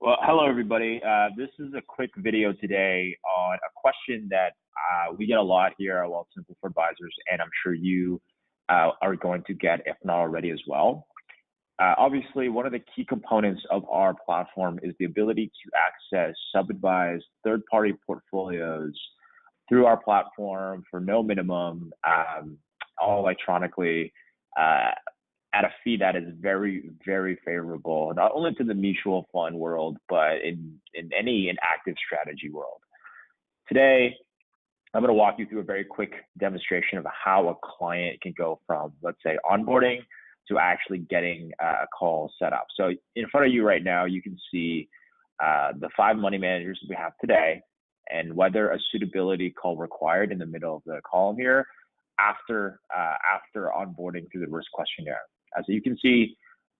Well, hello everybody. This is a quick video today on a question that we get a lot here at Wealthsimple for advisors, and I'm sure you are going to get, if not already, as well. Obviously, one of the key components of our platform is the ability to access sub-advised third-party portfolios through our platform for no minimum, all electronically. At a fee that is very, very favorable, not only to the mutual fund world, but in any active strategy world. Today, I'm going to walk you through a very quick demonstration of how a client can go from, let's say, onboarding to actually getting a call set up. So in front of you right now, you can see the 5 money managers we have today and whether a suitability call required in the middle of the column here after onboarding through the risk questionnaire. As you can see,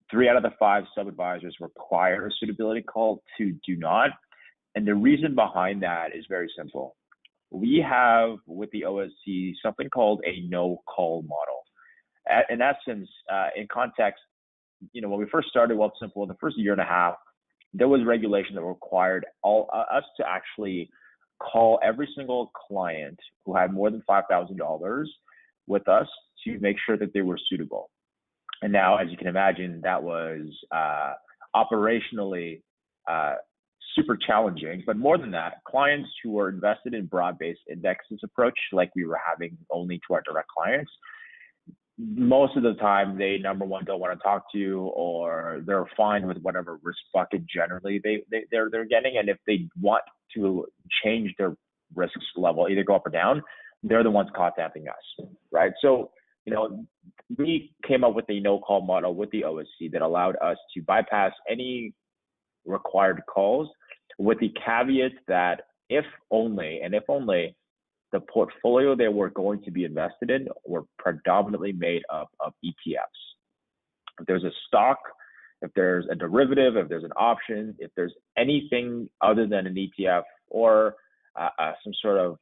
3 out of the 5 sub-advisors require a suitability call, 2 do not. And the reason behind that is very simple. We have, with the OSC, something called a no-call model. In essence, in context, when we first started Wealthsimple, in the first year and a half, there was regulation that required us to actually call every single client who had more than $5,000 with us to make sure that they were suitable. And now, as you can imagine, that was operationally super challenging. But more than that, clients who were invested in broad-based indexes approach, like we were having only to our direct clients, most of the time they, number one, don't want to talk to you, or they're fine with whatever risk bucket generally they're getting. And if they want to change their risks level, either go up or down, they're the ones contacting us, right? So, we came up with a no-call model with the OSC that allowed us to bypass any required calls, with the caveat that if only the portfolio they were going to be invested in were predominantly made up of ETFs. If there's a stock, if there's a derivative, if there's an option, if there's anything other than an ETF or some sort of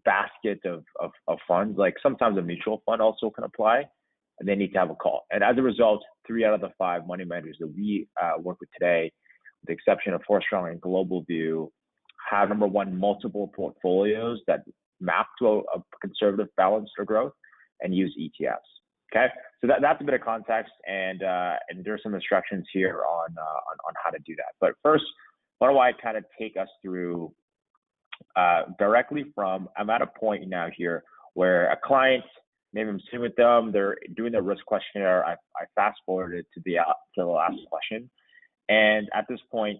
basket of funds, like sometimes a mutual fund also can apply, and they need to have a call. And as a result, 3 out of the 5 money managers that we work with today, with the exception of 4Strong and Global View, have, number one, multiple portfolios that map to a conservative balance or growth and use ETFs. Okay, so that's a bit of context, and there's some instructions here on how to do that. But first, why don't I kind of take us through directly from, I'm at a point now here where a client, maybe I'm sitting with them, they're doing the risk questionnaire. I fast forwarded to the last question, and at this point,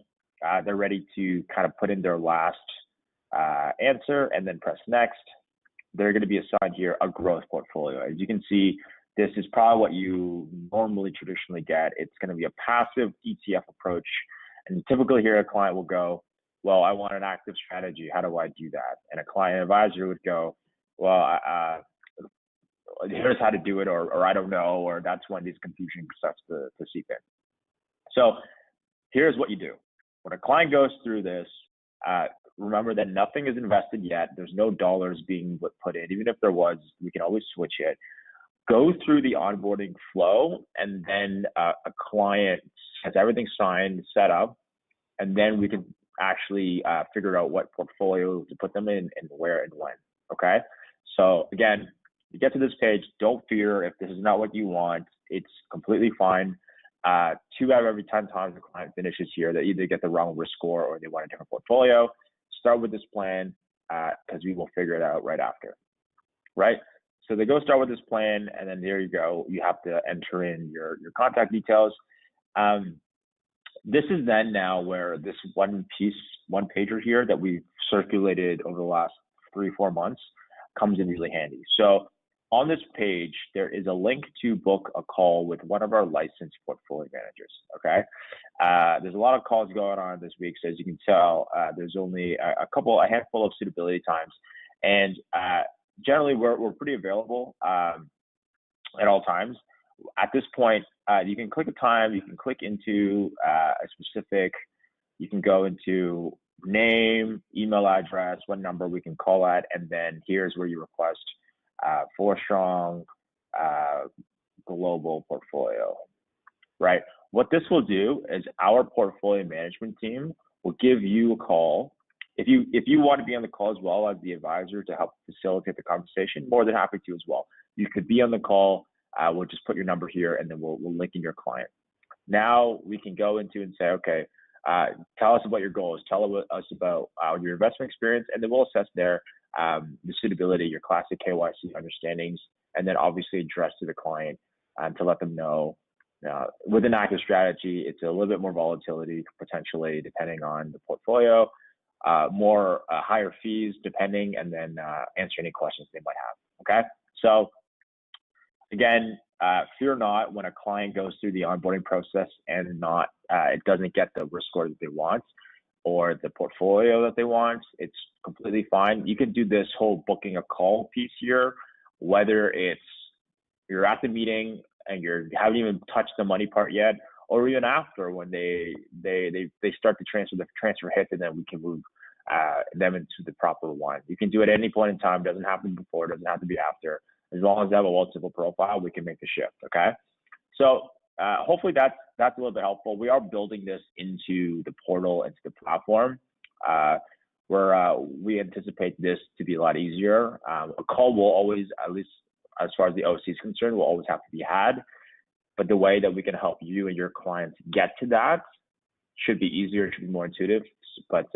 they're ready to kind of put in their last answer and then press next. They're going to be assigned here a growth portfolio. As you can see, this is probably what you normally traditionally get. It's going to be a passive ETF approach, and typically here a client will go, well, I want an active strategy. How do I do that? And a client advisor would go, well, here's how to do it, or I don't know, or that's when these confusion starts to seep in. So here's what you do. When a client goes through this, remember that nothing is invested yet. There's no dollars being put in. Even if there was, we can always switch it. Go through the onboarding flow, and then a client has everything signed, set up, and then we can actually figure out what portfolio to put them in and where and when. Okay, so again, you get to this page, don't fear if this is not what you want. It's completely fine. 2 out of every 10 times the client finishes here, they either get the wrong risk score or they want a different portfolio. Start with this plan, because we will figure it out right after, right? So they go start with this plan, and then there you go. You have to enter in your contact details. This is then now where this one pager here that we've circulated over the last 3-4 months comes in really handy. So on this page, there is a link to book a call with one of our licensed portfolio managers, okay? There's a lot of calls going on this week, so as you can tell, there's only a handful of suitability times, and generally we're pretty available at all times. At this point, you can click a time, you can click into a specific, you can go into name, email address, what number we can call at, and then here's where you request 4Strong global portfolio, right? what this will do is our portfolio management team will give you a call. If you want to be on the call as well as the advisor to help facilitate the conversation, more than happy to as well. You could be on the call. We'll just put your number here, and then we'll link in your client. Now we can go into and say, okay, tell us about your goals. Tell us about your investment experience, and then we'll assess there the suitability, your classic KYC understandings, and then obviously address to the client to let them know with an active strategy, it's a little bit more volatility potentially depending on the portfolio, more higher fees depending, and then answer any questions they might have. Okay, so again, fear not when a client goes through the onboarding process and it doesn't get the risk score that they want or the portfolio that they want. It's completely fine. You can do this whole booking a call piece here, whether it's you're at the meeting and you haven't even touched the money part yet, or even after when they start to transfer, the transfer hits, and then we can move them into the proper one. You can do it at any point in time. It doesn't happen before. It doesn't have to be after. As long as they have a well-civil profile, we can make the shift. Okay, so hopefully that's a little bit helpful. We are building this into the portal, into the platform, where we anticipate this to be a lot easier. A call will always, at least as far as the OC is concerned, will always have to be had. But the way that we can help you and your clients get to that should be easier, should be more intuitive. But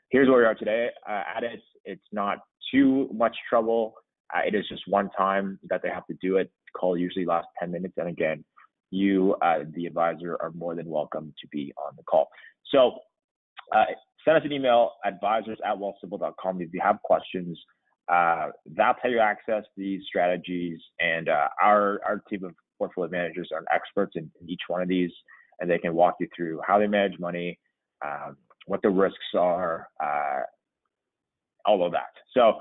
here's where we are today at it. It's not too much trouble. It is just one time that they have to do it. Call usually lasts 10 minutes. And again, you, the advisor, are more than welcome to be on the call. So send us an email, advisors@wellcivil.com, if you have questions. That's how you access these strategies. And our team of portfolio managers are experts in each one of these, and they can walk you through how they manage money, what the risks are, all of that. So